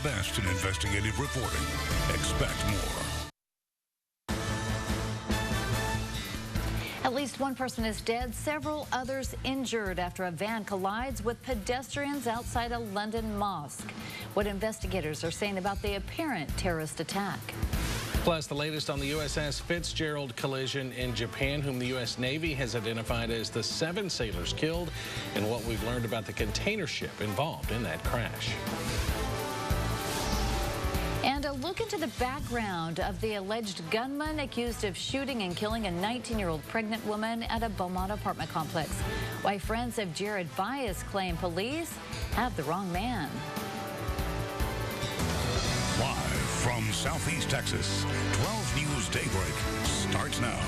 best in investigative reporting. Expect more. At least one person is dead, several others injured after a van collides with pedestrians outside a London mosque. What investigators are saying about the apparent terrorist attack. Plus, the latest on the USS Fitzgerald collision in Japan, whom the U.S. Navy has identified as the 7 sailors killed, and what we've learned about the container ship involved in that crash. And a look into the background of the alleged gunman accused of shooting and killing a 19-year-old pregnant woman at a Beaumont apartment complex. Why friends of Jared Bias claim police have the wrong man. Live from Southeast Texas, 12 News Daybreak starts now.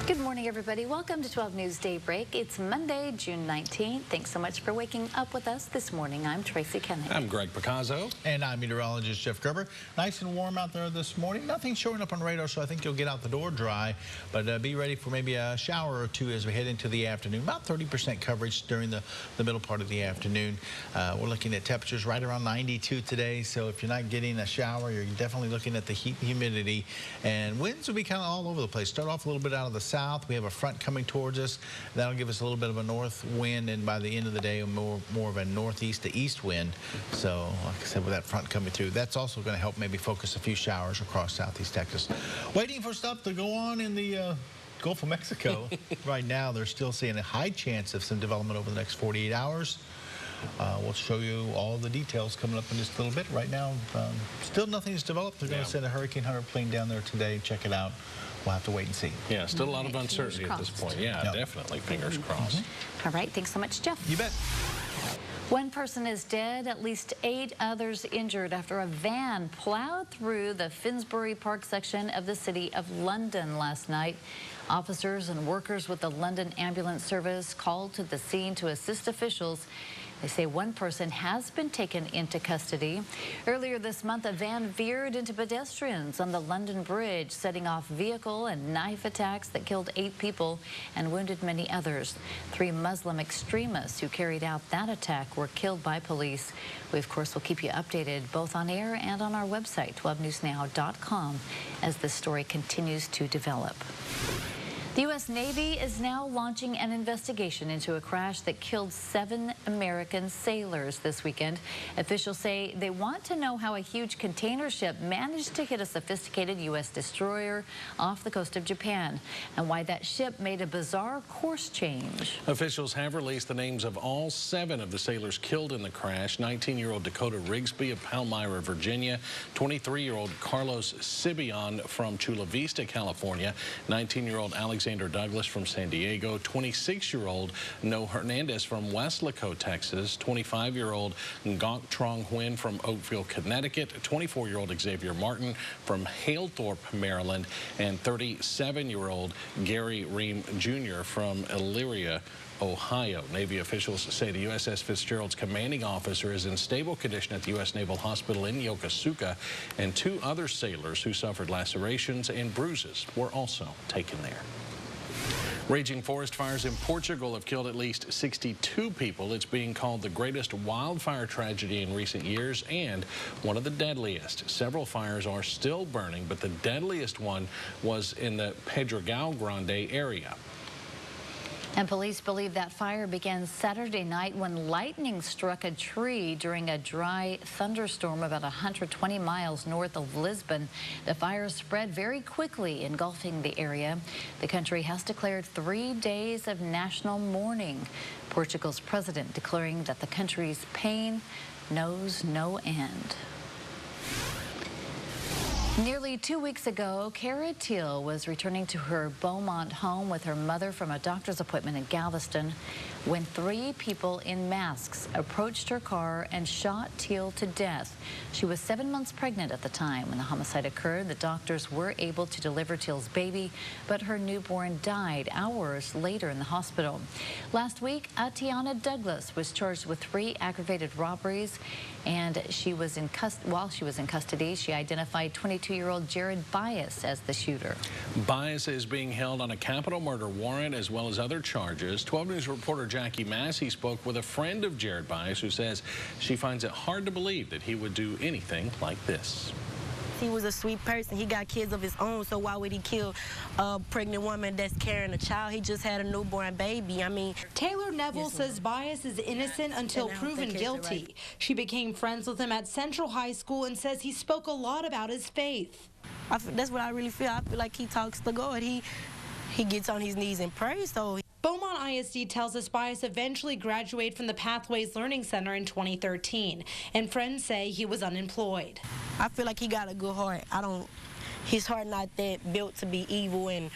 Good morning, everybody. Welcome to 12 News Daybreak. It's Monday, June 19th. Thanks so much for waking up with us this morning. I'm Tracy Kennedy. I'm Greg Picasso. And I'm meteorologist Jeff Gerber. Nice and warm out there this morning. Nothing showing up on radar, so I think you'll get out the door dry. But be ready for maybe a shower or two as we head into the afternoon. About 30% coverage during the middle part of the afternoon. We're looking at temperatures right around 92 today. So if you're not getting a shower, you're definitely looking at the heat and humidity. And winds will be kind of all over the place. Start off a little bit out of the south. We have a front coming towards us. That'll give us a little bit of a north wind, and by the end of the day, more of a northeast to east wind. So, like I said, with that front coming through, that's also going to help maybe focus a few showers across southeast Texas. Waiting for stuff to go on in the Gulf of Mexico. Right now, they're still seeing a high chance of some development over the next 48 hours. We'll show you all the details coming up in just a little bit. Right now, still nothing's developed. They're going to send a Hurricane Hunter plane down there today. Check it out. We'll have to wait and see. Yeah, still a lot of uncertainty at this point. Yeah, definitely. Fingers crossed. All right. Thanks so much, Jeff. You bet. One person is dead, at least 8 others injured after a van plowed through the Finsbury Park section of the City of London last night. Officers and workers with the London Ambulance Service called to the scene to assist officials. They say one person has been taken into custody. Earlier this month, a van veered into pedestrians on the London Bridge, setting off vehicle and knife attacks that killed 8 people and wounded many others. 3 Muslim extremists who carried out that attack were killed by police. We, of course, will keep you updated both on air and on our website, 12newsnow.com, as this story continues to develop. The U.S. Navy is now launching an investigation into a crash that killed 7 American sailors this weekend. Officials say they want to know how a huge container ship managed to hit a sophisticated U.S. destroyer off the coast of Japan, and why that ship made a bizarre course change. Officials have released the names of all 7 of the sailors killed in the crash. 19-year-old Dakota Rigsby of Palmyra, Virginia, 23-year-old Carlos Sibion from Chula Vista, California, 19-year-old Alexander Douglas from San Diego, 26-year-old No Hernandez from Weslaco, Texas, 25-year-old Ngok Trong Huynh from Oakville, Connecticut, 24-year-old Xavier Martin from Halethorpe, Maryland, and 37-year-old Gary Ream Jr. from Elyria, Ohio. Navy officials say the USS Fitzgerald's commanding officer is in stable condition at the U.S. Naval Hospital in Yokosuka, and 2 other sailors who suffered lacerations and bruises were also taken there. Raging forest fires in Portugal have killed at least 62 people. It's being called the greatest wildfire tragedy in recent years and one of the deadliest. Several fires are still burning, but the deadliest one was in the Pedregal Grande area. And police believe that fire began Saturday night when lightning struck a tree during a dry thunderstorm about 120 miles north of Lisbon. The fire spread very quickly, engulfing the area. The country has declared 3 days of national mourning. Portugal's president declaring that the country's pain knows no end. Nearly 2 weeks ago, Cara Teal was returning to her Beaumont home with her mother from a doctor's appointment in Galveston when 3 people in masks approached her car and shot Teal to death. She was 7 months pregnant at the time when the homicide occurred. The doctors were able to deliver Teal's baby, but her newborn died hours later in the hospital. Last week, Atiana Douglas was charged with 3 aggravated robberies, and while she was in custody, she identified 22-year-old Jared Bias as the shooter. Bias is being held on a capital murder warrant as well as other charges. 12 News reporter Jeff Jackie Massey spoke with a friend of Jared Bias who says she finds it hard to believe that he would do anything like this. He was a sweet person. He got kids of his own, so why would he kill a pregnant woman that's carrying a child? He just had a newborn baby. I mean, Taylor Neville says Bias is innocent until proven guilty. Right. She became friends with him at Central High School and says he spoke a lot about his faith. That's what I really feel. I feel like he talks to God. He gets on his knees and prays. So Beaumont ISD tells us Bias eventually graduated from the Pathways Learning Center in 2013, and friends say he was unemployed. I feel like he got a good heart. His heart not that built to be evil and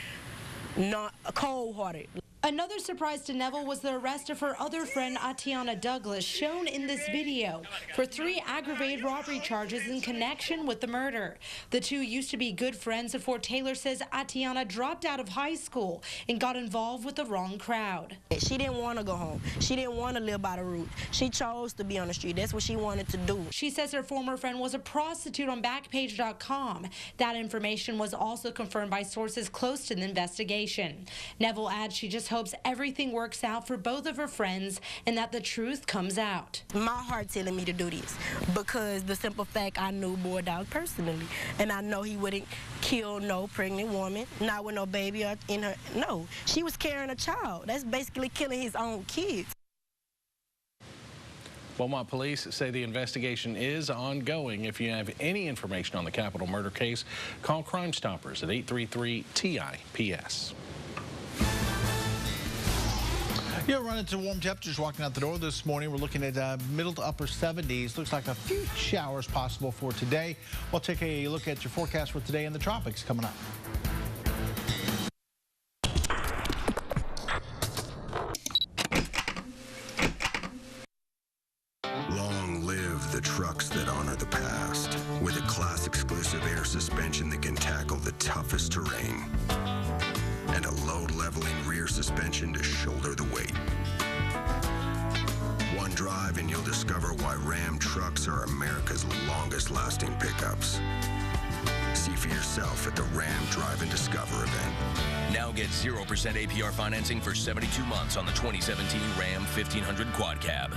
not cold-hearted. Another surprise to Neville was the arrest of her other friend, Atiana Douglas, shown in this video, for 3 aggravated robbery charges in connection with the murder. The two used to be good friends before Taylor says Atiana dropped out of high school and got involved with the wrong crowd. She didn't want to go home. She didn't want to live by the route. She chose to be on the street. That's what she wanted to do. She says her former friend was a prostitute on Backpage.com. That information was also confirmed by sources close to the investigation. Neville adds she just hopes everything works out for both of her friends and that the truth comes out. My heart telling me to do this because the simple fact I knew Boy Dog personally, and I know he wouldn't kill no pregnant woman, not with no baby in her. No, she was carrying a child. That's basically killing his own kids. Beaumont police say the investigation is ongoing. If you have any information on the capital murder case, call Crime Stoppers at 833-TIPS. You're running to warm temperatures walking out the door this morning. We're looking at middle to upper 70s. Looks like a few showers possible for today. We'll take a look at your forecast for today in the tropics coming up. Long live the trucks that honor the past, with a class-exclusive air suspension that can tackle the toughest terrain, and a load-leveling rear suspension to shoulder the weight. One drive and you'll discover why Ram trucks are America's longest-lasting pickups. See for yourself at the Ram Drive and Discover event. Now get 0% APR financing for 72 months on the 2017 Ram 1500 Quad Cab.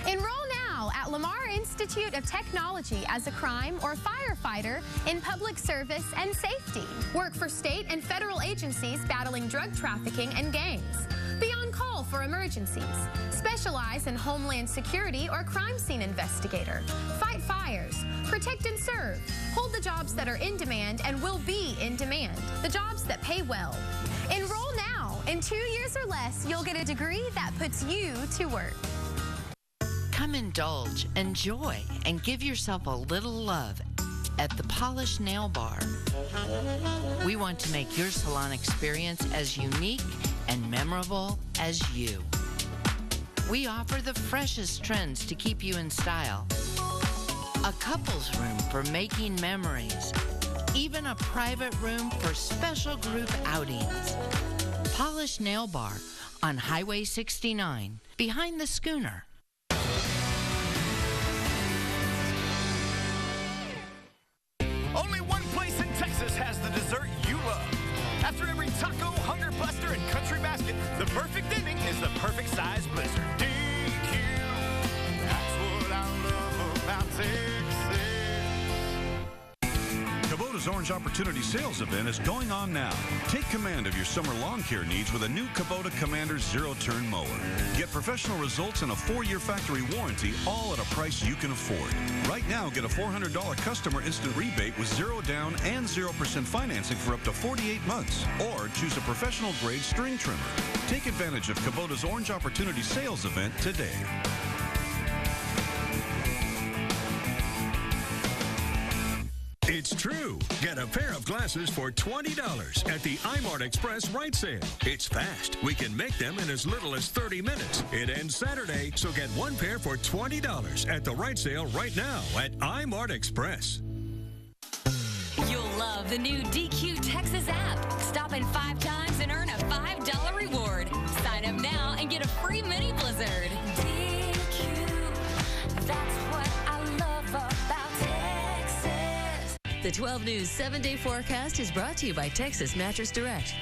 Enroll now at Lamar Institute of Technology as a crime or firefighter in public service and safety. Work for state and federal agencies battling drug trafficking and gangs. Be on call for emergencies. Specialize in homeland security or crime scene investigator. Fight fires. Protect and serve. Hold the jobs that are in demand and will be in demand. The jobs that pay well. Enroll now. In 2 years or less, you'll get a degree that puts you to work. Come indulge, enjoy, and give yourself a little love at the Polished Nail Bar. We want to make your salon experience as unique and memorable as you. We offer the freshest trends to keep you in style, a couple's room for making memories, even a private room for special group outings. Polished Nail Bar on Highway 69, behind the schooner. Only one place in Texas has the dessert you love. After every taco, hunger buster, and country basket, the perfect ending is the perfect size blizzard. DQ, that's what I love about Texas. Kubota's Orange Opportunity Sales event is going on now. Take command of your summer lawn care needs with a new Kubota Commander zero-turn mower. Get professional results and a 4-year factory warranty, all at a price you can afford. Right now, get a $400 customer instant rebate with 0 down and 0% financing for up to 48 months. Or choose a professional-grade string trimmer. Take advantage of Kubota's Orange Opportunity Sales event today. It's true. Get a pair of glasses for $20 at the iMart Express Right Sale. It's fast. We can make them in as little as 30 minutes. It ends Saturday, so get one pair for $20 at the Right Sale right now at iMart Express. You'll love the new DQ Texas app. Stop in 5 times and earn a $5 reward. Sign up now and get a free mini blizzard. DQ, that's what I love about Texas. The 12 News 7-day forecast is brought to you by Texas Mattress Direct.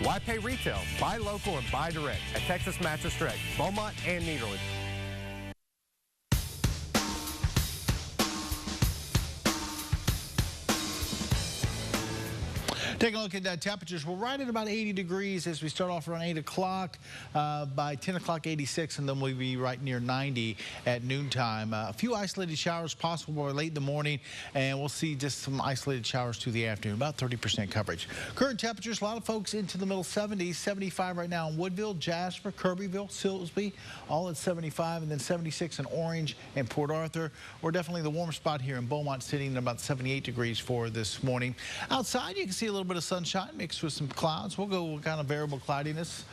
Why pay retail? Buy local and buy direct at Texas Mattress Direct, Beaumont and Nederland. Take a look at temperatures. We're right at about 80 degrees as we start off around 8 o'clock. By 10 o'clock, 86, and then we'll be right near 90 at noontime. A few isolated showers possible late in the morning, and we'll see just some isolated showers through the afternoon, about 30% coverage. Current temperatures, a lot of folks into the middle 70s, 75 right now in Woodville, Jasper, Kirbyville, Silsbee, all at 75, and then 76 in Orange and Port Arthur. We're definitely the warm spot here in Beaumont, sitting at about 78 degrees for this morning. Outside, you can see a little bit of sunshine mixed with some clouds. We'll go kind of variable cloudiness.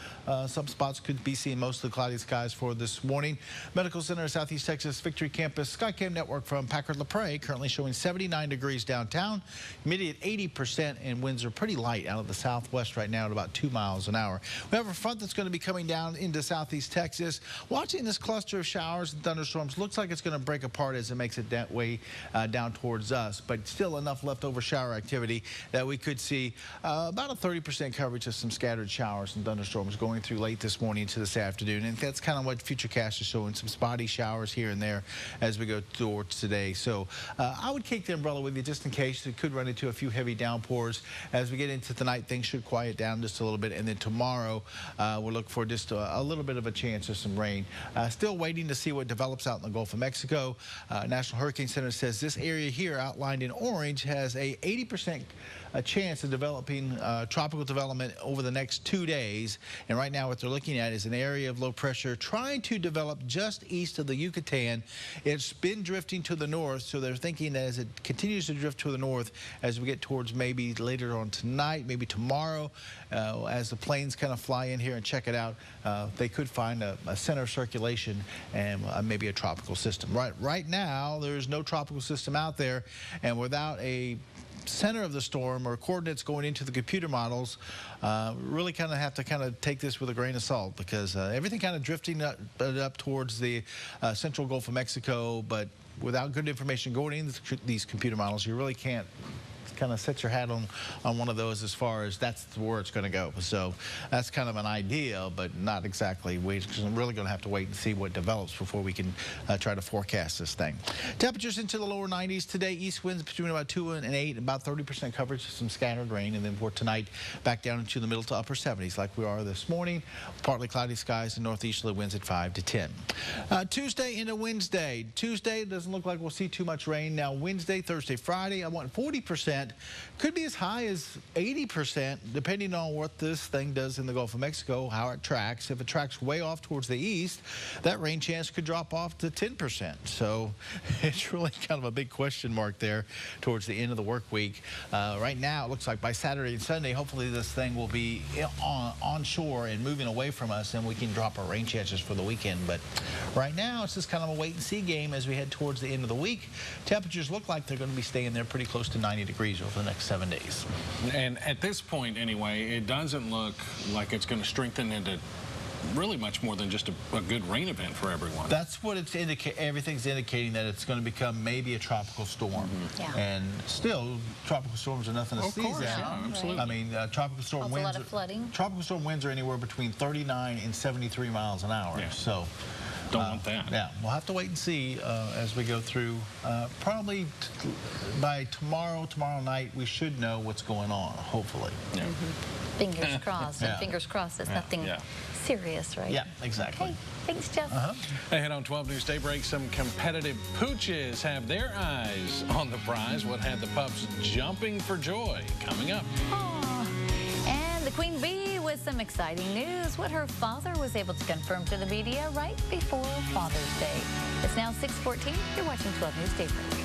Some spots could be seeing mostly cloudy skies for this morning. Medical Center, Southeast Texas Victory Campus, Skycam Network from Packard-LaPrade, currently showing 79 degrees downtown, humidity at 80%, and winds are pretty light out of the southwest right now at about 2 miles an hour. We have a front that's going to be coming down into Southeast Texas. Watching this cluster of showers and thunderstorms, looks like it's going to break apart as it makes it that way down towards us, but still enough leftover shower activity that we could see about a 30% coverage of some scattered showers and thunderstorms going through late this morning into this afternoon, and that's kind of what Futurecast is showing, some spotty showers here and there as we go towards today. So I would take the umbrella with you just in case. It could run into a few heavy downpours. As we get into tonight, things should quiet down just a little bit, and then tomorrow we'll look for just a little bit of a chance of some rain. Still waiting to see what develops out in the Gulf of Mexico. National Hurricane Center says this area here outlined in orange has a 80% chance of developing tropical development over the next 2 days. And right now what they're looking at is an area of low pressure trying to develop just east of the Yucatan. It's been drifting to the north, so they're thinking that as it continues to drift to the north, as we get towards maybe later on tonight, maybe tomorrow, as the planes kind of fly in here and check it out, they could find a center of circulation and maybe a tropical system. Right now, there's no tropical system out there, and without a center of the storm or coordinates going into the computer models, really kind of have to take this with a grain of salt, because everything kind of drifting up towards the central Gulf of Mexico, but without good information going into these computer models, you really can't kind of set your hat on one of those as far as that's where it's going to go. So that's kind of an idea, but not exactly. We're really going to have to wait and see what develops before we can try to forecast this thing. Temperatures into the lower 90s today. East winds between about 2 and 8, about 30% coverage of some scattered rain, and then for tonight back down into the middle to upper 70s like we are this morning. Partly cloudy skies and northeasterly winds at 5 to 10. Tuesday into Wednesday. Tuesday doesn't look like we'll see too much rain. Now Wednesday, Thursday, Friday, I want 40%. Could be as high as 80%, depending on what this thing does in the Gulf of Mexico, how it tracks. If it tracks way off towards the east, that rain chance could drop off to 10%. So it's really kind of a big question mark there towards the end of the work week. Right now, it looks like by Saturday and Sunday, hopefully this thing will be onshore and moving away from us, and we can drop our rain chances for the weekend. But right now, it's just kind of a wait-and-see game as we head towards the end of the week. Temperatures look like they're going to be staying there pretty close to 90 degrees over the next 7 days. And at this point, anyway, it doesn't look like it's going to strengthen into really much more than just a good rain event for everyone. That's what it's everything's indicating, that it's going to become maybe a tropical storm. Yeah. And still, tropical storms are nothing to sneeze at. Yeah, absolutely. I mean, tropical storm winds. A lot of flooding. Tropical storm winds are anywhere between 39 and 73 miles an hour. Yeah. So. Don't want that. Yeah, we'll have to wait and see as we go through. Probably by tomorrow night, we should know what's going on, hopefully. Yeah. Fingers crossed. And fingers crossed it's nothing serious, right? Yeah, exactly. Okay. Thanks, Jeff. Ahead on 12 News Daybreak, some competitive pooches have their eyes on the prize. What had the pups jumping for joy? Coming up. And the Queen Bee with some exciting news. What her father was able to confirm to the media right before Father's Day. It's now 6:14. You're watching 12 News Daybreak.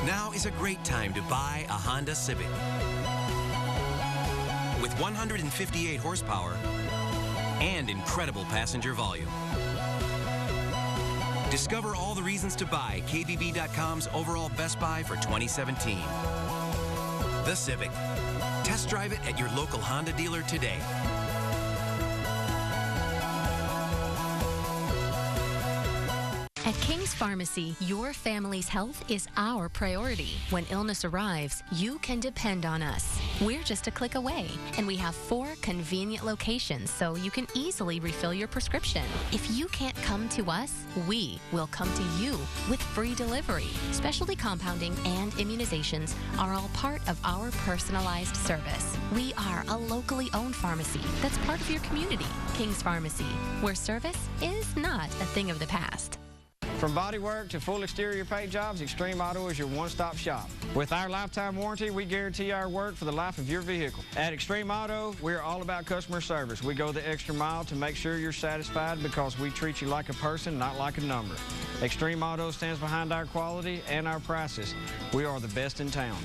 Now is a great time to buy a Honda Civic. With 158 horsepower and incredible passenger volume. Discover all the reasons to buy KBB.com's overall Best Buy for 2017. the Civic. Test drive it at your local Honda dealer today. At King's Pharmacy, your family's health is our priority. When illness arrives, you can depend on us. We're just a click away, and we have 4 convenient locations so you can easily refill your prescription. If you can't come to us, we will come to you with free delivery. Specialty compounding and immunizations are all part of our personalized service. We are a locally owned pharmacy that's part of your community. King's Pharmacy, where service is not a thing of the past. From bodywork to full exterior paint jobs, Extreme Auto is your one-stop shop. With our lifetime warranty, we guarantee our work for the life of your vehicle. At Extreme Auto, we're all about customer service. We go the extra mile to make sure you're satisfied because we treat you like a person, not like a number. Extreme Auto stands behind our quality and our prices. We are the best in town.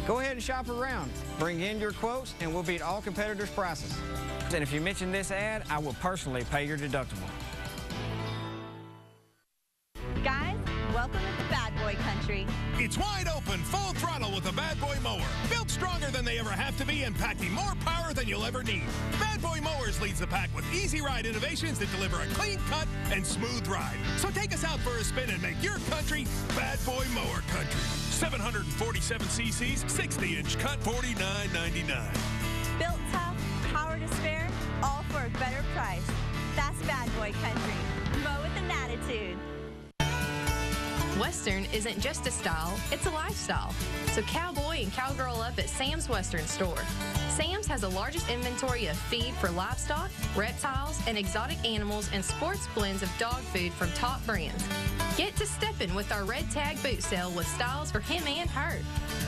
Go ahead and shop around. Bring in your quotes, and we'll beat all competitors' prices. And if you mention this ad, I will personally pay your deductible. Guys, welcome to Bad Boy Country. It's wide open, full throttle with the Bad Boy Mower. Built stronger than they ever have to be and packing more power than you'll ever need. Bad Boy Mowers leads the pack with easy ride innovations that deliver a clean cut and smooth ride. So take us out for a spin and make your country Bad Boy Mower Country. 747 cc's, 60-inch cut, $49.99. Built tough, power to spare, all for a better price. That's Bad Boy Country. Mow with an attitude. Western isn't just a style, it's a lifestyle. So cowboy and cowgirl up at Sam's Western Store. Sam's has the largest inventory of feed for livestock, reptiles, and exotic animals and sports blends of dog food from top brands. Get to steppin' with our red tag boot sale with styles for him and her.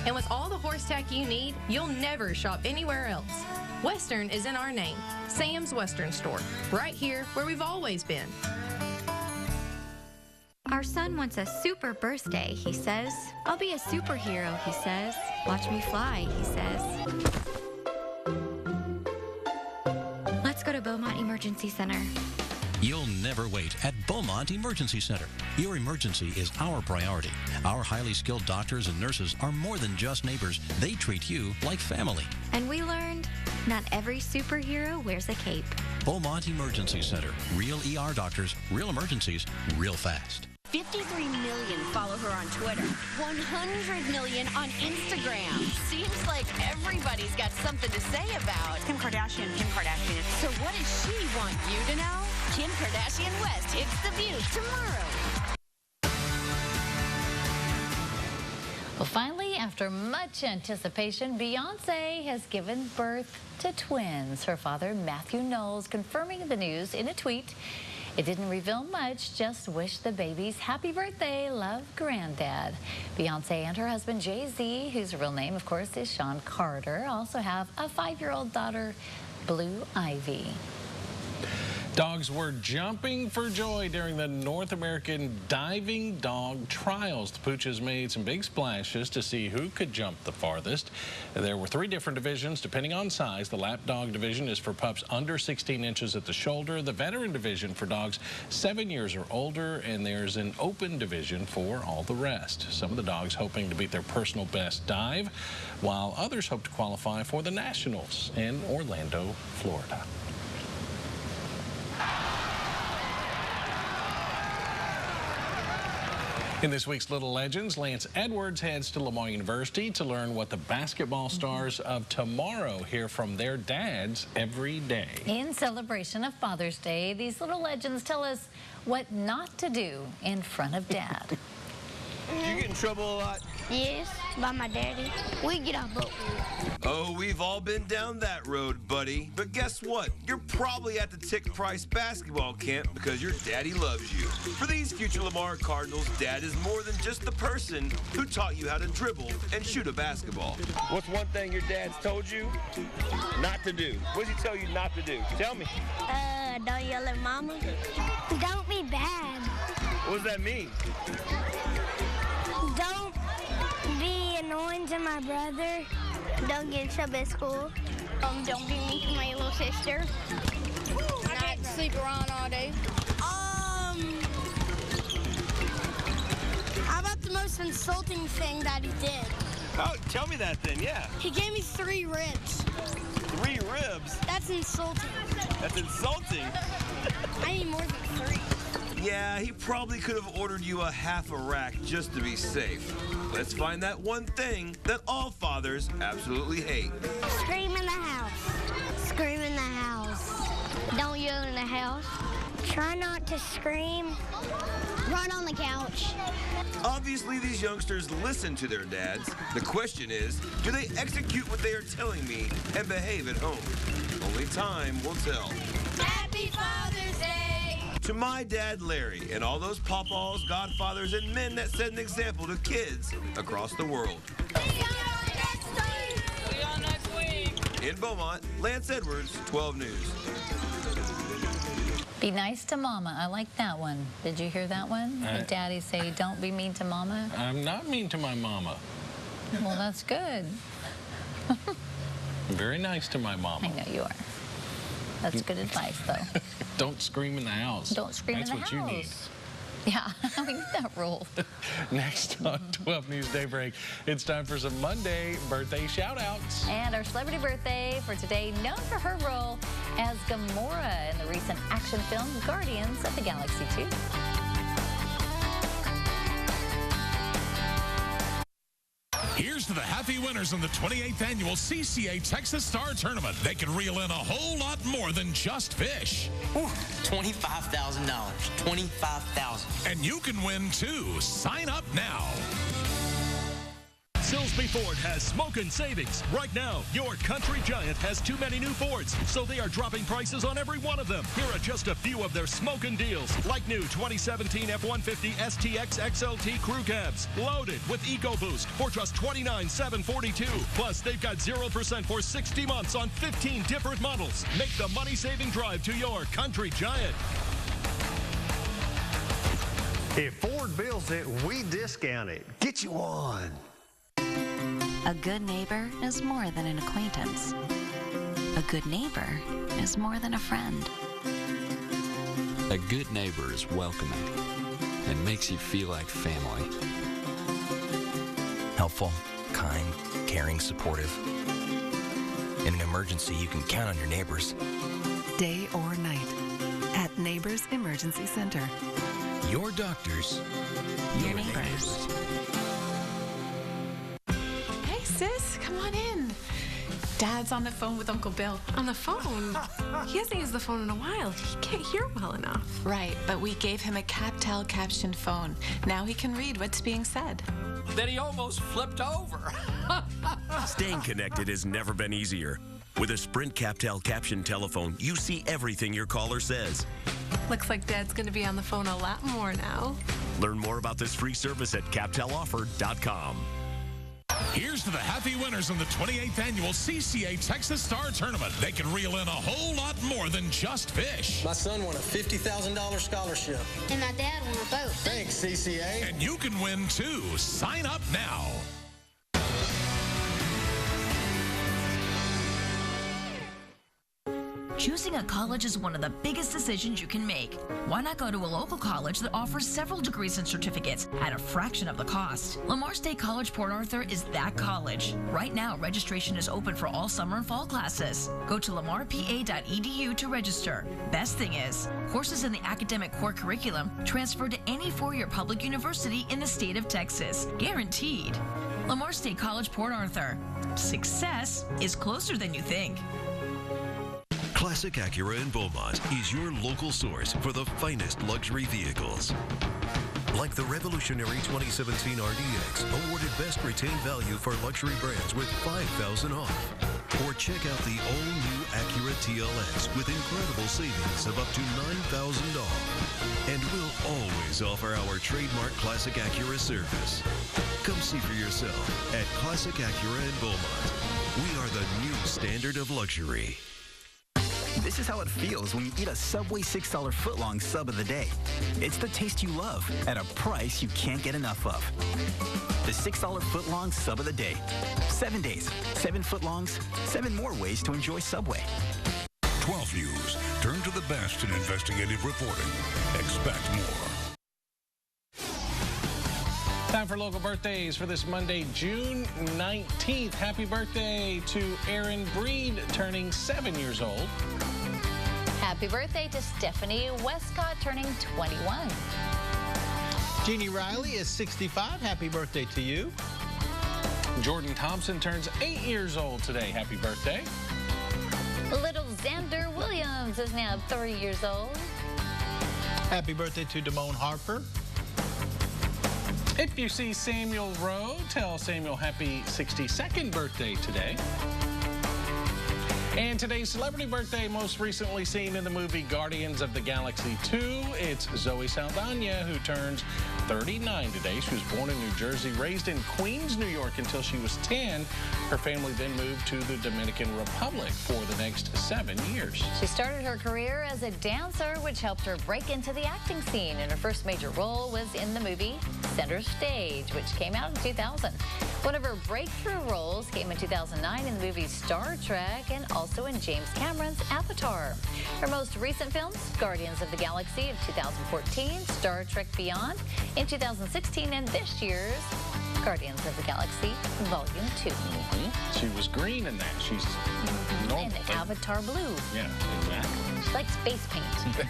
And with all the horse tack you need, you'll never shop anywhere else. Western is in our name, Sam's Western Store, right here where we've always been. Our son wants a super birthday, he says. I'll be a superhero, he says. Watch me fly, he says. Let's go to Beaumont Emergency Center. You'll never wait at Beaumont Emergency Center. Your emergency is our priority. Our highly skilled doctors and nurses are more than just neighbors. They treat you like family. And we learned not every superhero wears a cape. Beaumont Emergency Center. Real ER doctors, real emergencies, real fast. 53 million follow her on Twitter. 100 million on Instagram. Seems like everybody's got something to say about Kim Kardashian. So what does she want you to know? Kim Kardashian West hits the view tomorrow. Well, finally, after much anticipation, Beyonce has given birth to twins. Her father, Matthew Knowles, confirming the news in a tweet. It didn't reveal much, just wish the babies happy birthday, love, Granddad. Beyonce and her husband, Jay-Z, whose real name, of course, is Sean Carter, also have a 5-year-old daughter, Blue Ivy. Dogs were jumping for joy during the North American Diving Dog Trials. The Pooches made some big splashes to see who could jump the farthest. There were 3 different divisions depending on size. The lap dog division is for pups under 16 inches at the shoulder. The veteran division for dogs 7 years or older. And there's an open division for all the rest. Some of the dogs hoping to beat their personal best dive, while others hope to qualify for the Nationals in Orlando, Florida. In this week's Little Legends, Lance Edwards heads to Lamar University to learn what the basketball stars of tomorrow hear from their dads every day. In celebration of Father's Day, these little legends tell us what not to do in front of Dad. You get in trouble a lot? Yes, by my daddy. We get our butt whooped. Oh, we've all been down that road, buddy. But guess what? You're probably at the Tick Price basketball camp because your daddy loves you. For these future Lamar Cardinals, Dad is more than just the person who taught you how to dribble and shoot a basketball. What's one thing your dad's told you not to do? What does he tell you not to do? Tell me. Don't yell at Mama. Don't be bad. What does that mean? Don't be annoying to my brother. Don't get in trouble at school. Don't be mean to my little sister. Not sleep around all day. How about the most insulting thing that he did? Oh, tell me that then, yeah. He gave me 3 ribs. 3 ribs? That's insulting. That's insulting? I need more than 3. Yeah, he probably could have ordered you a half a rack just to be safe. Let's find that one thing that all fathers absolutely hate. Scream in the house. Scream in the house. Don't yell in the house. Try not to scream. Run on the couch. Obviously, these youngsters listen to their dads. The question is, do they execute what they are telling me and behave at home? Only time will tell. Happy Father's Day! To my dad, Larry, and all those pawpaws, godfathers, and men that set an example to kids across the world. See you next week! In Beaumont, Lance Edwards, 12 News. Be nice to Mama. I like that one. Did you hear that one? Did Daddy say, don't be mean to Mama? I'm not mean to my mama. Well, that's good. I'm very nice to my mama. I know you are. That's good advice, though. Don't scream in the house. Don't scream in the house. That's what you need. Yeah, we need that rule. Next on 12 News Daybreak, it's time for some Monday birthday shout-outs. And our celebrity birthday for today, known for her role as Gamora in the recent action film Guardians of the Galaxy 2. Here's to the happy winners in the 28th annual CCA Texas Star Tournament. They can reel in a whole lot more than just fish. Ooh, $25,000. $25,000. And you can win too. Sign up now. Silsby Ford has smokin' savings. Right now, your country giant has too many new Fords, so they are dropping prices on every one of them. Here are just a few of their smokin' deals. Like new 2017 F-150 STX XLT crew cabs, loaded with EcoBoost for just $29,742. Plus, they've got 0% for 60 months on 15 different models. Make the money-saving drive to your country giant. If Ford builds it, we discount it. Get you one. A good neighbor is more than an acquaintance. A good neighbor is more than a friend. A good neighbor is welcoming and makes you feel like family. Helpful, kind, caring, supportive. In an emergency, you can count on your neighbors. Day or night, at Neighbors Emergency Center. Your doctors, your neighbors. Sis, come on in. Dad's on the phone with Uncle Bill. On the phone? He hasn't used the phone in a while. He can't hear well enough. Right, but we gave him a CapTel captioned phone. Now he can read what's being said. Then he almost flipped over. Staying connected has never been easier. With a Sprint CapTel caption telephone, you see everything your caller says. Looks like Dad's going to be on the phone a lot more now. Learn more about this free service at capteloffer.com. Here's to the happy winners in the 28th annual CCA Texas Star Tournament. They can reel in a whole lot more than just fish. My son won a $50,000 scholarship. And my dad won a boat. Thanks, CCA. And you can win too. Sign up now. Choosing a college is one of the biggest decisions you can make. Why not go to a local college that offers several degrees and certificates at a fraction of the cost? Lamar State College Port Arthur is that college. Right now, registration is open for all summer and fall classes. Go to lamarpa.edu to register. Best thing is, courses in the academic core curriculum transfer to any four-year public university in the state of Texas. Guaranteed. Lamar State College Port Arthur. Success is closer than you think. Classic Acura in Beaumont is your local source for the finest luxury vehicles. Like the revolutionary 2017 RDX, awarded best retained value for luxury brands with $5,000 off. Or check out the all-new Acura TLX with incredible savings of up to $9,000 off. And we'll always offer our trademark Classic Acura service. Come see for yourself at Classic Acura in Beaumont. We are the new standard of luxury. This is how it feels when you eat a Subway $6 footlong sub of the day. It's the taste you love at a price you can't get enough of. The $6 footlong sub of the day. 7 days, 7 footlongs, 7 more ways to enjoy Subway. 12 News. Turn to the best in investigative reporting. Expect more. Time for local birthdays for this Monday, June 19th. Happy birthday to Aaron Breed, turning 7 years old. Happy birthday to Stephanie Westcott, turning 21. Jeannie Riley is 65. Happy birthday to you. Jordan Thompson turns 8 years old today. Happy birthday. Little Xander Williams is now 30 years old. Happy birthday to Damone Harper. If you see Samuel Rowe, tell Samuel happy 62nd birthday today. And today's celebrity birthday, most recently seen in the movie Guardians of the Galaxy 2, it's Zoe Saldana, who turns 39 today. She was born in New Jersey, raised in Queens, New York until she was 10. Her family then moved to the Dominican Republic for the next 7 years. She started her career as a dancer, which helped her break into the acting scene. And her first major role was in the movie Center Stage, which came out in 2000. One of her breakthrough roles came in 2009 in the movie Star Trek and also in James Cameron's Avatar. Her most recent films, Guardians of the Galaxy of 2014, Star Trek Beyond in 2016, and this year's Guardians of the Galaxy Volume 2. She was green in that. She's normal. And Avatar Blue. Yeah, exactly. She likes face paint.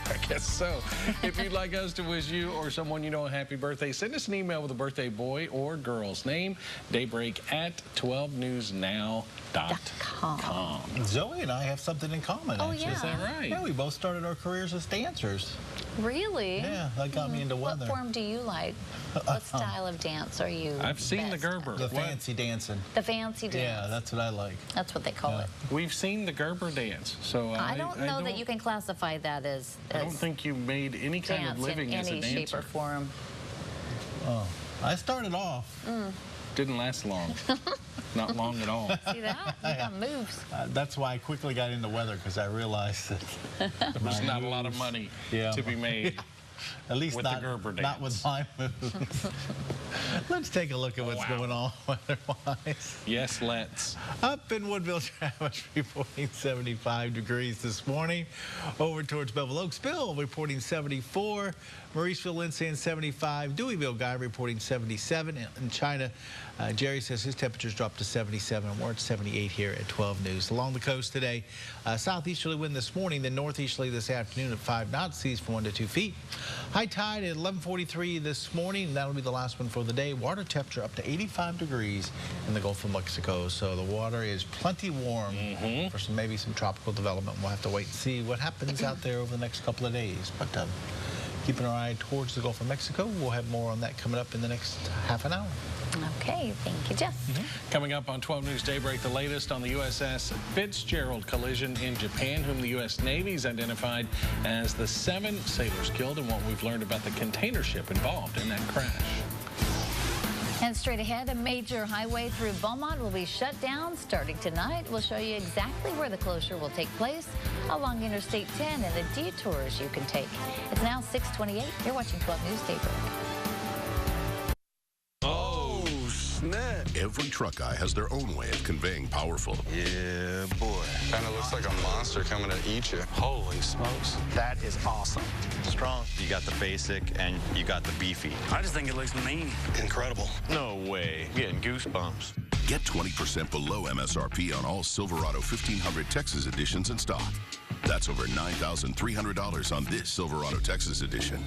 I guess so. If you'd like us to wish you or someone you know a happy birthday, send us an email with a birthday boy or girl's name, daybreak@12newsnow.com. Zoe and I have something in common, Oh, actually. yeah. Is that right? Yeah, we both started our careers as dancers. Really? Yeah, that got me into weather. What form do you like? What style of dance are you I've seen the best Gerber. at? The fancy dancing. The fancy dance. Yeah, that's what I like. That's what they call it. We've seen the Gerber dance, so I don't know that you can classify that as I don't think you made any kind of dance living in as a any dancer. shape or form. Oh, I started off. Didn't last long. Not long at all. See that? You got moves. That's why I quickly got into weather, because I realized that There's not a lot of money to be made. At least with not, the Gerber dance. not with my moves. Let's take a look at what's going on weather-wise. Yes, let's. Up in Woodville, Travis reporting 75 degrees this morning. Over towards Bevel Oaks, Bill reporting 74. Mauriceville, Lynn saying 75. Deweyville, Guy reporting 77. In China, Jerry says his temperatures dropped to 77, and we're at 78 here at 12 News. Along the coast today, southeasterly wind this morning, then northeasterly this afternoon at 5 knots, seas from 1 to 2 feet. High tide at 11:43 this morning, and that'll be the last one for the day. Water temperature up to 85 degrees in the Gulf of Mexico, so the water is plenty warm for maybe some tropical development. We'll have to wait and see what happens out there over the next couple of days. But keeping our eye towards the Gulf of Mexico. We'll have more on that coming up in the next half an hour. Okay, thank you, Jeff. Coming up on 12 News Daybreak, the latest on the USS Fitzgerald collision in Japan, whom the U.S. Navy's identified as the 7 sailors killed, and what we've learned about the container ship involved in that crash. And straight ahead, a major highway through Beaumont will be shut down starting tonight. We'll show you exactly where the closure will take place along Interstate 10 and the detours you can take. It's now 6:28. You're watching 12 News Daybreak. Oh, snap. Every truck guy has their own way of conveying powerful. Yeah, boy. Kind of looks like a monster coming to eat you. Holy smokes. That is awesome. Strong. You got the basic and you got the beefy. I just think it looks mean. Incredible. No way. I'm getting goosebumps. Get 20% below MSRP on all Silverado 1500 Texas editions in stock. That's over $9,300 on this Silverado Texas edition.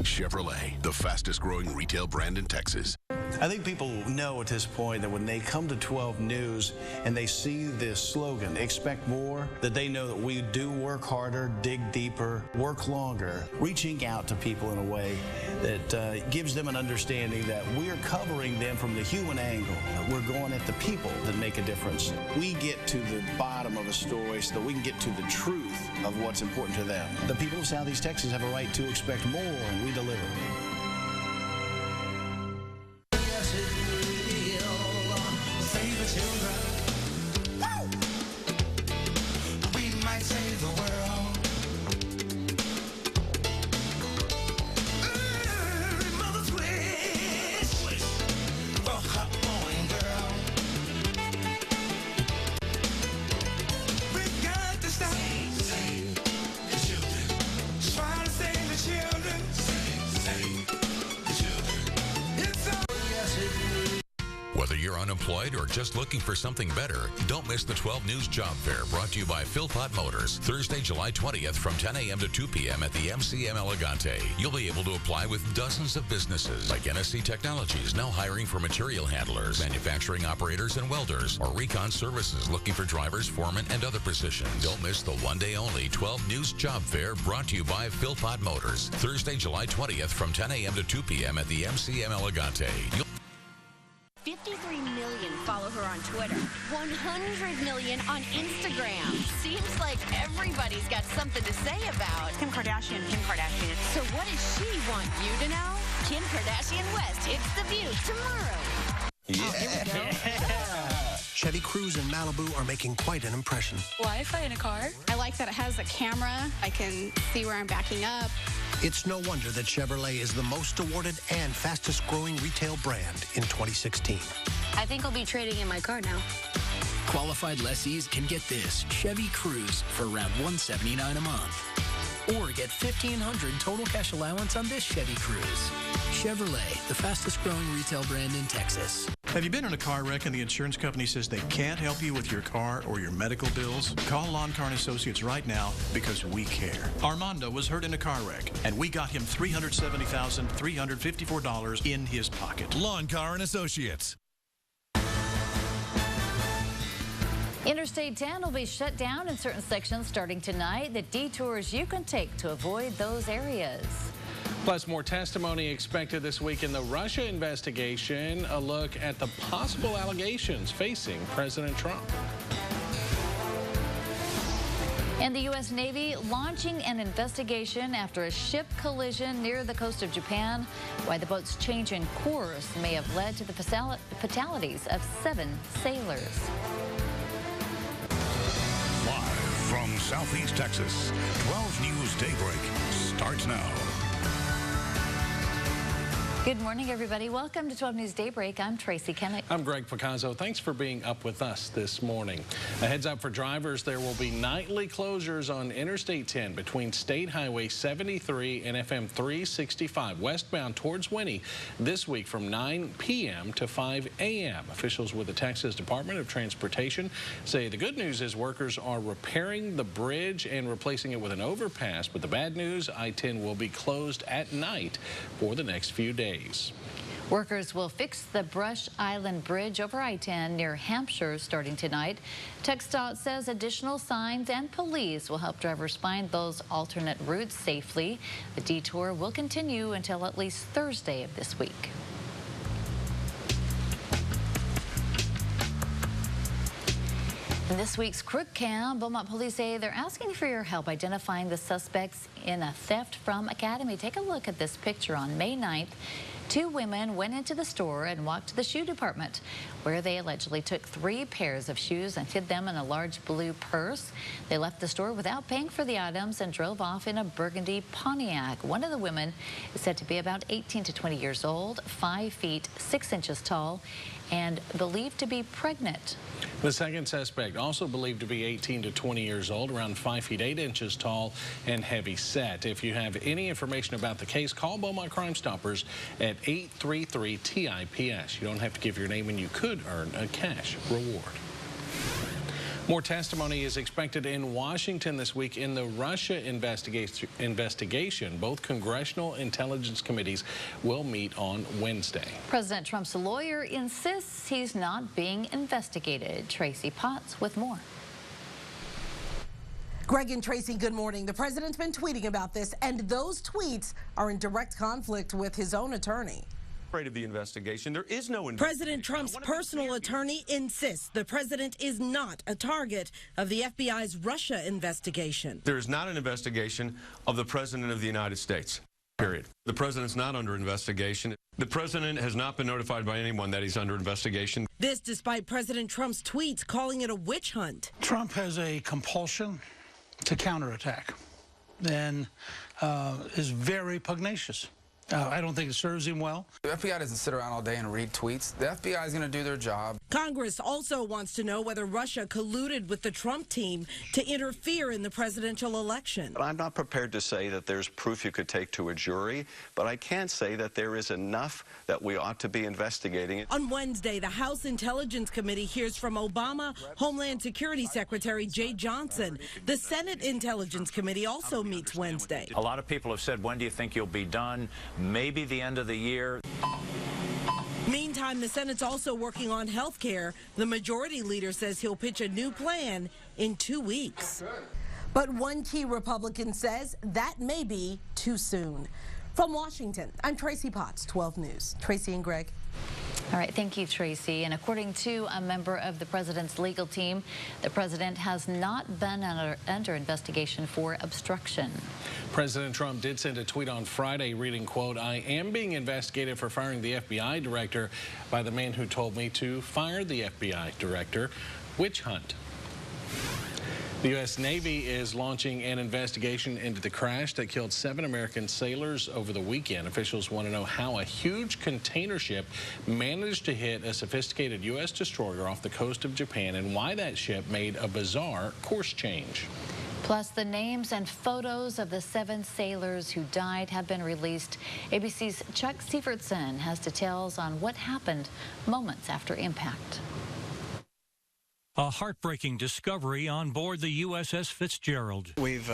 Chevrolet, the fastest growing retail brand in Texas. I think people know at this point that when they come to 12 News and they see this slogan, expect more, that they know that we do work harder, dig deeper, work longer, reaching out to people in a way that gives them an understanding that we're covering them from the human angle. We're going at the people that make a difference. We get to the bottom of a story so that we can get to the truth of what's important to them. The people of Southeast Texas have a right to expect more, and we deliver. unemployed or just looking for something better, don't miss the 12 News Job Fair brought to you by Philpott Motors. Thursday, July 20th from 10 a.m. to 2 p.m. at the MCM Elegante. You'll be able to apply with dozens of businesses like NSC Technologies, now hiring for material handlers, manufacturing operators and welders, or Recon Services looking for drivers, foremen, and other positions. Don't miss the one-day only 12 News Job Fair brought to you by Philpott Motors. Thursday, July 20th from 10 a.m. to 2 p.m. at the MCM Elegante. 53 million follow her on Twitter. 100 million on Instagram. Seems like everybody's got something to say about Kim Kardashian. So what does she want you to know? Kim Kardashian West hits the View tomorrow. Chevy Cruze and Malibu are making quite an impression. Wi-Fi in a car? I like that it has a camera. I can see where I'm backing up. It's no wonder that Chevrolet is the most awarded and fastest growing retail brand in 2016. I think I'll be trading in my car now. Qualified lessees can get this Chevy Cruze for around $179 a month. Or get $1,500 total cash allowance on this Chevy Cruze. Chevrolet, the fastest growing retail brand in Texas. Have you been in a car wreck and the insurance company says they can't help you with your car or your medical bills? Call Lawn Car & Associates right now because we care. Armando was hurt in a car wreck, and we got him $370,354 in his pocket. Lawn Car & Associates. Interstate 10 will be shut down in certain sections starting tonight. The detours you can take to avoid those areas. Plus, more testimony expected this week in the Russia investigation. A look at the possible allegations facing President Trump. And the U.S. Navy launching an investigation after a ship collision near the coast of Japan. Why the boat's change in course may have led to the fatalities of 7 sailors. Live from Southeast Texas, 12 News Daybreak starts now. Good morning, everybody. Welcome to 12 News Daybreak. I'm Tracy Kennett. I'm Greg Picasso. Thanks for being up with us this morning. A heads up for drivers, there will be nightly closures on Interstate 10 between State Highway 73 and FM 365 westbound towards Winnie this week from 9 p.m. to 5 a.m. Officials with the Texas Department of Transportation say the good news is workers are repairing the bridge and replacing it with an overpass, but the bad news, I-10 will be closed at night for the next few days. Workers will fix the Brush Island Bridge over I-10 near Hampshire starting tonight. TxDOT says additional signs and police will help drivers find those alternate routes safely. The detour will continue until at least Thursday of this week. In this week's Crook Cam, Beaumont police say they're asking for your help identifying the suspects in a theft from Academy. Take a look at this picture. On May 9th, 2 women went into the store and walked to the shoe department, where they allegedly took 3 pairs of shoes and hid them in a large blue purse. They left the store without paying for the items and drove off in a burgundy Pontiac. One of the women is said to be about 18 to 20 years old, 5 feet 6 inches tall, and believed to be pregnant. The second suspect, also believed to be 18 to 20 years old, around 5 feet 8 inches tall and heavy set. If you have any information about the case, call Beaumont Crime Stoppers at 833-TIPS. You don't have to give your name and you could earn a cash reward. More testimony is expected in Washington this week in the Russia investigation. Both congressional intelligence committees will meet on Wednesday. President Trump's lawyer insists he's not being investigated. Tracy Potts with more. Greg and Tracy, good morning. The president's been tweeting about this, and those tweets are in direct conflict with his own attorney. Of the investigation. There is no investigation. President Trump's personal attorney insists the president is not a target of the FBI's Russia investigation. There is not an investigation of the president of the United States, period. The president's not under investigation. The president has not been notified by anyone that he's under investigation. This despite President Trump's tweets calling it a witch hunt. Trump has a compulsion to counterattack and is very pugnacious I don't think it serves him well. The FBI doesn't sit around all day and read tweets. The FBI is going to do their job. Congress also wants to know whether Russia colluded with the Trump team to interfere in the presidential election. I'm not prepared to say that there's proof you could take to a jury, but I can say that there is enough that we ought to be investigating it. On Wednesday, the House Intelligence Committee hears from Obama Homeland Security Secretary Jay Johnson. The Senate Intelligence Committee also meets Wednesday. A lot of people have said, when do you think you'll be done? Maybe the end of the year. Meantime, the Senate's also working on health care. The majority leader says he'll pitch a new plan in 2 weeks. But one key Republican says that may be too soon. From Washington, I'm Tracy Potts, 12 News. Tracy and Greg. All right, thank you, Tracy. And according to a member of the president's legal team, the president has not been under investigation for obstruction. President Trump did send a tweet on Friday reading, quote, "I am being investigated for firing the FBI director by the man who told me to fire the FBI director. Witch hunt." The U.S. Navy is launching an investigation into the crash that killed 7 American sailors over the weekend. Officials want to know how a huge container ship managed to hit a sophisticated U.S. destroyer off the coast of Japan and why that ship made a bizarre course change. Plus, the names and photos of the 7 sailors who died have been released. ABC's Chuck Sievertson has details on what happened moments after impact. A heartbreaking discovery on board the USS Fitzgerald. We've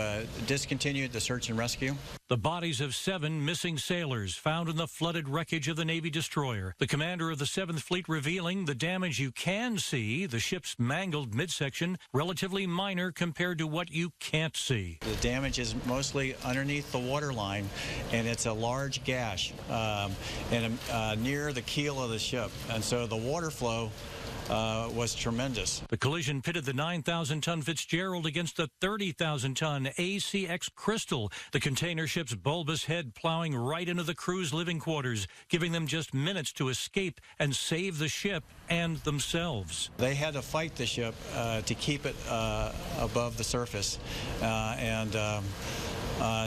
discontinued the search and rescue. The bodies of 7 missing sailors found in the flooded wreckage of the Navy destroyer. The commander of the 7th Fleet revealing the damage you can see, the ship's mangled midsection, relatively minor compared to what you can't see. The damage is mostly underneath the waterline, and it's a large gash near the keel of the ship. And so the water flow was tremendous. The collision pitted the 9,000-ton Fitzgerald against the 30,000-ton ACX Crystal, the container ship's bulbous head plowing right into the crew's living quarters, giving them just minutes to escape and save the ship and themselves. They had to fight the ship to keep it above the surface,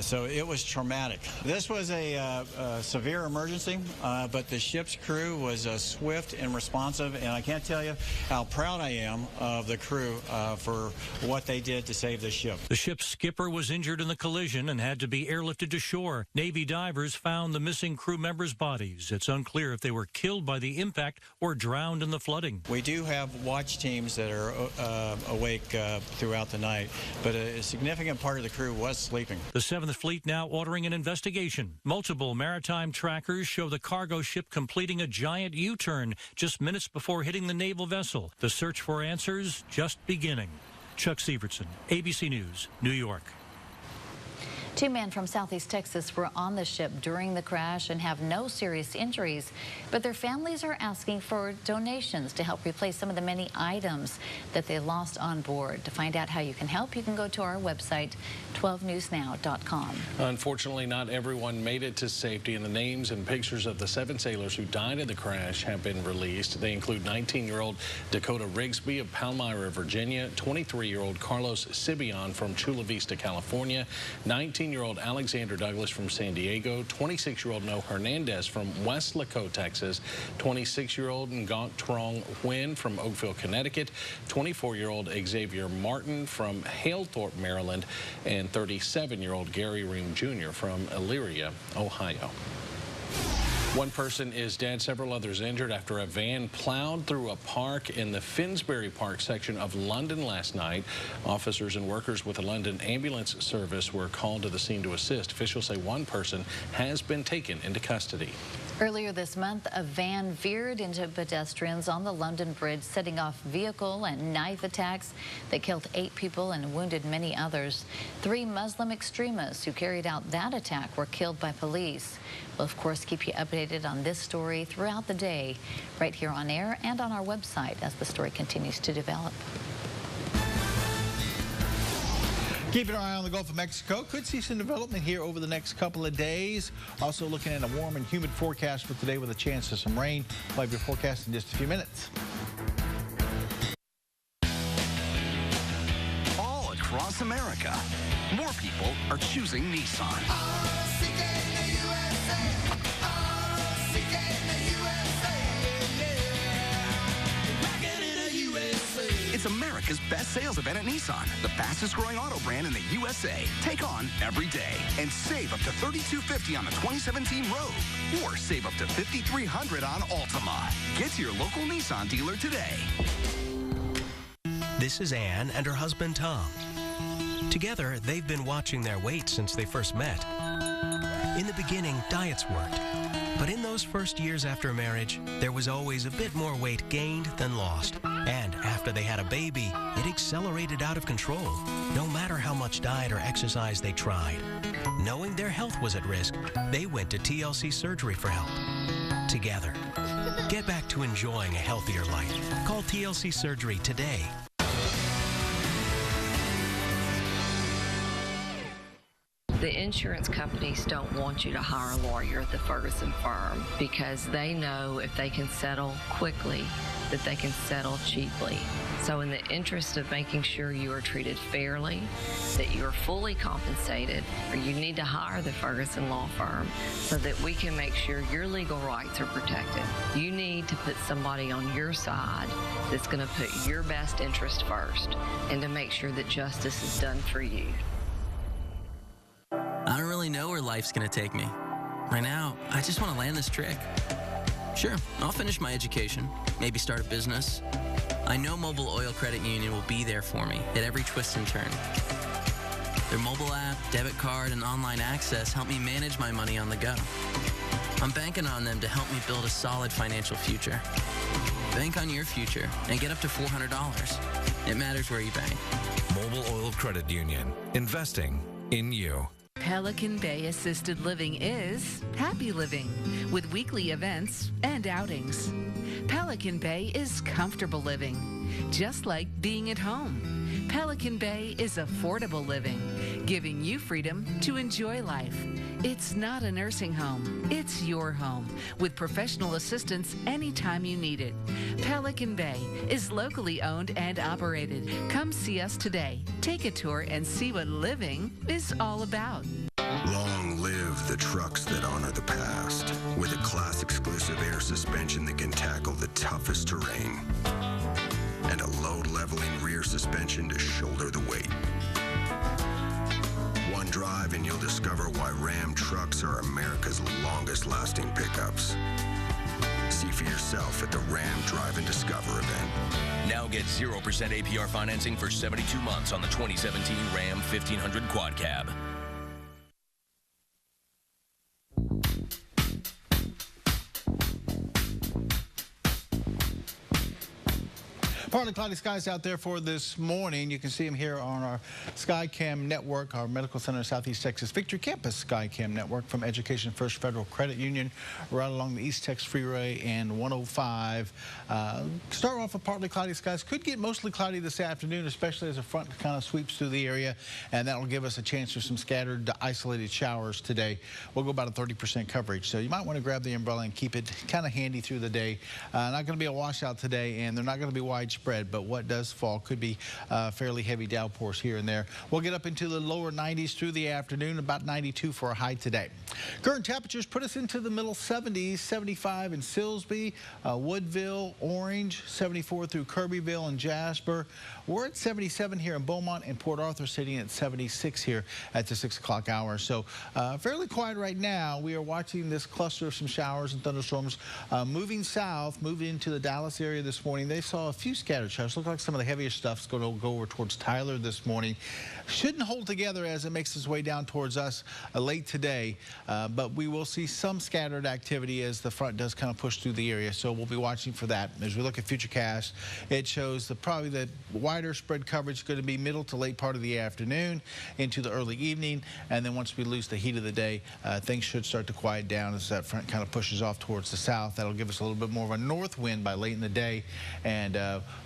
so it was traumatic. This was a severe emergency, but the ship's crew was swift and responsive, and I can't tell you how proud I am of the crew for what they did to save the ship. The ship's skipper was injured in the collision and had to be airlifted to shore. Navy divers found the missing crew members' bodies. It's unclear if they were killed by the impact or drowned in the flooding. We do have watch teams that are awake throughout the night, but a significant part of the crew was sleeping. The 7th Fleet now ordering an investigation. Multiple maritime trackers show the cargo ship completing a giant U-turn just minutes before hitting the naval vessel. The search for answers just beginning. Chuck Sievertson, ABC News, New York. 2 men from Southeast Texas were on the ship during the crash and have no serious injuries, but their families are asking for donations to help replace some of the many items that they lost on board. To find out how you can help, you can go to our website, 12newsnow.com. Unfortunately, not everyone made it to safety, and the names and pictures of the 7 sailors who died in the crash have been released. They include 19-year-old Dakota Rigsby of Palmyra, Virginia, 23-year-old Carlos Sibian from Chula Vista, California, 19-year-old Alexander Douglas from San Diego, 26-year-old Noe Hernandez from Weslaco, Texas, 26-year-old Ngant Trong Huynh from Oakville, Connecticut, 24-year-old Xavier Martin from Halethorpe, Maryland, and 37-year-old Gary Ream Jr. from Elyria, Ohio. 1 person is dead, several others injured after a van plowed through a park in the Finsbury Park section of London last night. Officers and workers with the London Ambulance Service were called to the scene to assist. Officials say 1 person has been taken into custody. Earlier this month, a van veered into pedestrians on the London Bridge, setting off vehicle and knife attacks that killed 8 people and wounded many others. 3 Muslim extremists who carried out that attack were killed by police. We'll, of course, keep you updated on this story throughout the day, right here on air and on our website as the story continues to develop. Keeping an eye on the Gulf of Mexico. Could see some development here over the next couple of days. Also looking at a warm and humid forecast for today with a chance of some rain. We'll have your forecast in just a few minutes. All across America, more people are choosing Nissan. America's best sales event at Nissan, the fastest growing auto brand in the USA. Take on every day and save up to $3,250 on the 2017 Rogue, or save up to $5,300 on Altima. Get to your local Nissan dealer today. This is Anne and her husband Tom. Together, they've been watching their weight since they first met. In the beginning, diets worked. But in those first years after marriage, there was always a bit more weight gained than lost. And after they had a baby, it accelerated out of control, no matter how much diet or exercise they tried. Knowing their health was at risk, they went to TLC Surgery for help. Together, get back to enjoying a healthier life. Call TLC Surgery today. The insurance companies don't want you to hire a lawyer at the Ferguson firm because they know if they can settle quickly, that they can settle cheaply. So in the interest of making sure you are treated fairly, that you are fully compensated, you need to hire the Ferguson law firm so that we can make sure your legal rights are protected. You need to put somebody on your side that's going to put your best interest first and to make sure that justice is done for you. I don't really know where life's going to take me. Right now, I just want to land this trick. Sure, I'll finish my education, maybe start a business. I know Mobile Oil Credit Union will be there for me at every twist and turn. Their mobile app, debit card, and online access help me manage my money on the go. I'm banking on them to help me build a solid financial future. Bank on your future and get up to $400. It matters where you bank. Mobile Oil Credit Union. Investing in you. Pelican Bay Assisted Living is happy living with weekly events and outings. Pelican Bay is comfortable living, just like being at home. Pelican Bay is affordable living, giving you freedom to enjoy life. It's not a nursing home. It's your home with professional assistance anytime you need it. Pelican Bay is locally owned and operated. Come see us today. Take a tour and see what living is all about. Long live the trucks that honor the past with a class-exclusive air suspension that can tackle the toughest terrain and a load-leveling rear suspension to shoulder the weight. One drive and you'll discover why Ram trucks are America's longest-lasting pickups. See for yourself at the Ram Drive and Discover event. Now get 0% APR financing for 72 months on the 2017 Ram 1500 Quad Cab. Partly cloudy skies out there for this morning. You can see them here on our SkyCam network, our Medical Center in Southeast Texas Victory Campus SkyCam network from Education First Federal Credit Union right along the East Tex Freeway and 105. Start off with partly cloudy skies. Could get mostly cloudy this afternoon, especially as a front kind of sweeps through the area, and that will give us a chance for some scattered isolated showers today. We'll go about a 30% coverage, so you might want to grab the umbrella and keep it kind of handy through the day. Not going to be a washout today, and they're not going to be widespread. But what does fall could be fairly heavy downpours here and there. We'll get up into the lower 90s through the afternoon, about 92 for a high today. Current temperatures put us into the middle 70s, 75 in Silsbee, Woodville, Orange, 74 through Kirbyville and Jasper. We're at 77 here in Beaumont, and Port Arthur sitting at 76 here at the 6 o'clock hour. So fairly quiet right now. We are watching this cluster of some showers and thunderstorms moving south, moving into the Dallas area this morning. They saw a few scattered showers. Look like some of the heavier stuff's going to go over towards Tyler this morning. Shouldn't hold together as it makes its way down towards us late today, but we will see some scattered activity as the front does kind of push through the area. So we'll be watching for that. As we look at Futurecast, it shows probably the wider spread coverage is going to be middle to late part of the afternoon into the early evening, and then once we lose the heat of the day, things should start to quiet down as that front kind of pushes off towards the south. That'll give us a little bit more of a north wind by late in the day, and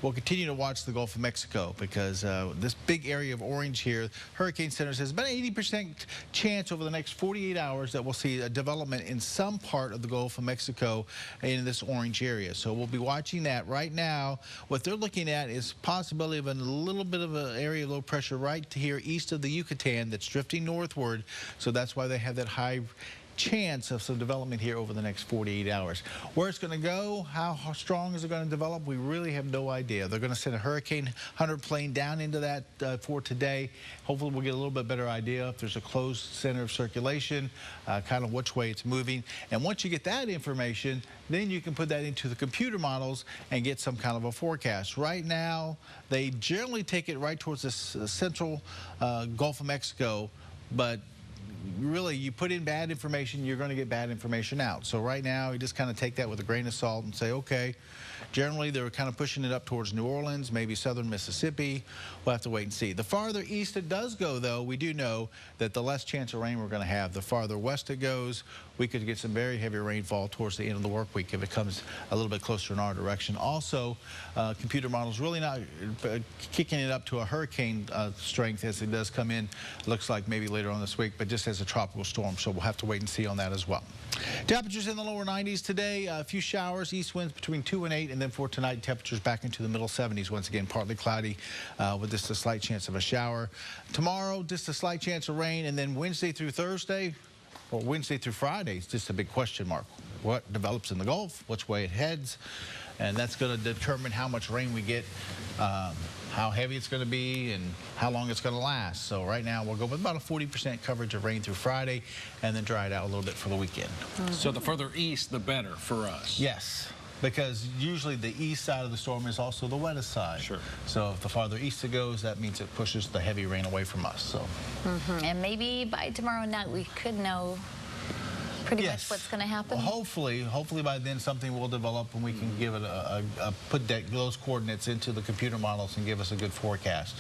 we'll continue to watch the Gulf of Mexico because this big area of orange here, Hurricane Center says about an 80% chance over the next 48 hours that we'll see a development in some part of the Gulf of Mexico in this orange area. So we'll be watching that. Right now, what they're looking at is possibility of a little bit of an area of low pressure right here east of the Yucatan that's drifting northward. So that's why they have that high chance of some development here over the next 48 hours. Where it's going to go, how strong is it going to develop, we really have no idea. They're going to send a Hurricane Hunter plane down into that for today. Hopefully we'll get a little bit better idea if there's a closed center of circulation, kind of which way it's moving. And once you get that information, then you can put that into the computer models and get some kind of a forecast. Right now, they generally take it right towards the central Gulf of Mexico, but really, you put in bad information, you're going to get bad information out. So right now, you just kind of take that with a grain of salt and say, okay, generally they're kind of pushing it up towards New Orleans, maybe southern Mississippi. We'll have to wait and see. The farther east it does go, though, we do know that the less chance of rain we're going to have. The farther west it goes, we could get some very heavy rainfall towards the end of the work week if it comes a little bit closer in our direction. Also, computer models really not kicking it up to a hurricane strength as it does come in, looks like maybe later on this week, but just as a tropical storm, so we'll have to wait and see on that as well. Temperatures in the lower 90s today, a few showers, east winds between 2 and 8, and then for tonight, temperatures back into the middle 70s. Once again, partly cloudy with just a slight chance of a shower. Tomorrow, just a slight chance of rain, and then Wednesday through Thursday, or Wednesday through Friday, it's just a big question mark. What develops in the Gulf, which way it heads, and that's going to determine how much rain we get, how heavy it's going to be, and how long it's going to last. So right now, we'll go with about a 40% coverage of rain through Friday, and then dry it out a little bit for the weekend. So the further east, the better for us. Yes. Because usually the east side of the storm is also the wettest side. Sure. So if the farther east it goes, that means it pushes the heavy rain away from us. So. And maybe by tomorrow night we could know pretty much what's going to happen. Well, hopefully by then something will develop and we can give it put those coordinates into the computer models and give us a good forecast.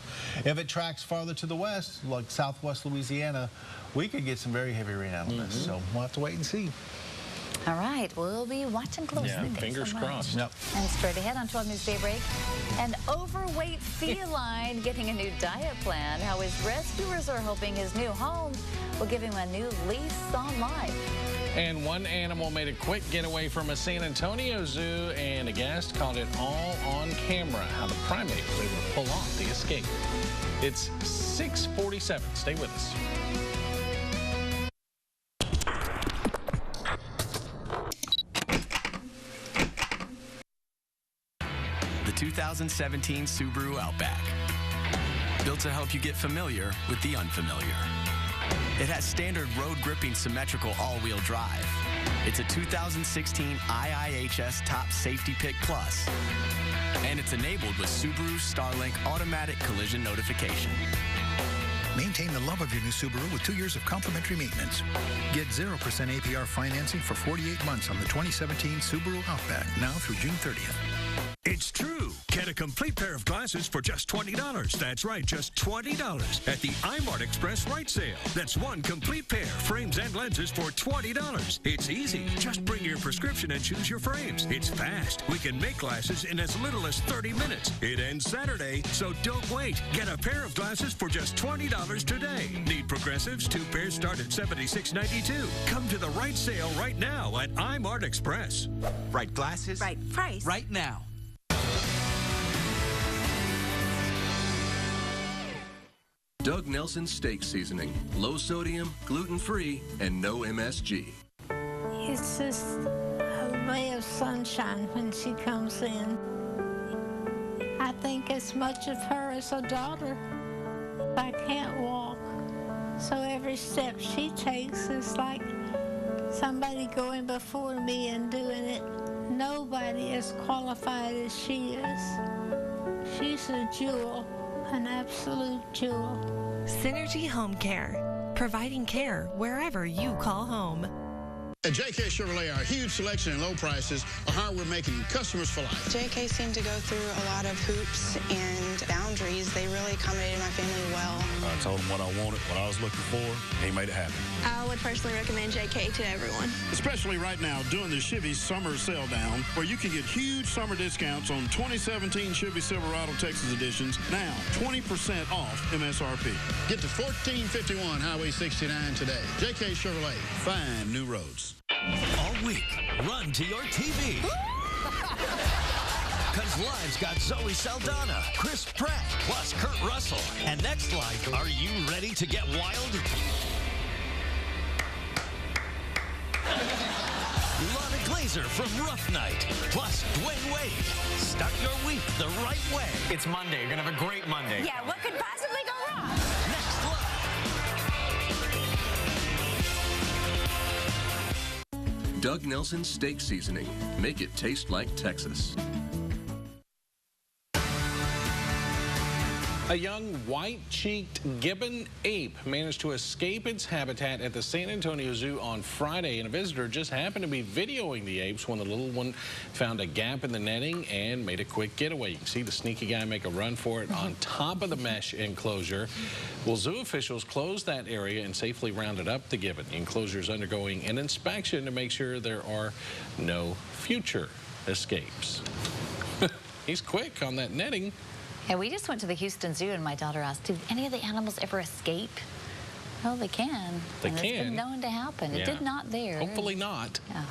If it tracks farther to the west, like southwest Louisiana, we could get some very heavy rain out of this. So we'll have to wait and see. All right, we'll be watching closely. Yeah, fingers crossed. Yep. And straight ahead on 12 News Daybreak, an overweight feline getting a new diet plan. How his rescuers are hoping his new home will give him a new lease on life. And one animal made a quick getaway from a San Antonio zoo, and a guest caught it all on camera, how the primate was able to pull off the escape. It's 6:47. Stay with us. The 2017 Subaru Outback. Built to help you get familiar with the unfamiliar. It has standard road gripping symmetrical all-wheel drive. It's a 2016 IIHS Top Safety Pick Plus. And it's enabled with Subaru Starlink automatic collision notification. Maintain the love of your new Subaru with 2 years of complimentary maintenance. Get 0% APR financing for 48 months on the 2017 Subaru Outback, now through June 30th. It's true. Get a complete pair of glasses for just $20. That's right, just $20 at the iMart Express Right Sale. That's one complete pair, frames and lenses for $20. It's easy. Just bring your prescription and choose your frames. It's fast. We can make glasses in as little as 30 minutes. It ends Saturday, so don't wait. Get a pair of glasses for just $20 today. Need progressives? 2 pairs start at $76.92. Come to the Right Sale right now at iMart Express. Right glasses. Right price. Right now. Doug Nelson Steak Seasoning. Low sodium, gluten-free, and no MSG. It's just a ray of sunshine when she comes in. I think as much of her as a daughter. I can't walk, so every step she takes is like somebody going before me and doing it. Nobody as qualified as she is. She's a jewel. An absolute jewel. Synergy Home Care, providing care wherever you call home. At J.K. Chevrolet, our huge selection and low prices are how we're making customers for life. J.K. seemed to go through a lot of hoops and boundaries. They really accommodated my family well. I told him what I wanted, what I was looking for. He made it happen. I would personally recommend J.K. to everyone. Especially right now during the Chevy Summer Sale Down, where you can get huge summer discounts on 2017 Chevy Silverado Texas Editions. Now, 20% off MSRP. Get to 1451 Highway 69 today. J.K. Chevrolet, find new roads. All week, run to your TV. Because Live's got Zoe Saldana, Chris Pratt, plus Kurt Russell. And next Live, are you ready to get wild? Razor from Rough Night, plus Dwayne Wade. Start your week the right way. It's Monday. You're going to have a great Monday. Yeah, what could possibly go wrong? Next live. Doug Nelson Steak Seasoning. Make it taste like Texas. A young white-cheeked gibbon ape managed to escape its habitat at the San Antonio Zoo on Friday, and a visitor just happened to be videoing the apes when the little one found a gap in the netting and made a quick getaway. You can see the sneaky guy make a run for it on top of the mesh enclosure. Well, zoo officials closed that area and safely rounded up the gibbon. The enclosure is undergoing an inspection to make sure there are no future escapes. He's quick on that netting. Yeah, we just went to the Houston Zoo, and my daughter asked, "Do any of the animals ever escape?" Well, they can. They and can. It's been known to happen. Yeah. It did not there. Hopefully not. Yeah.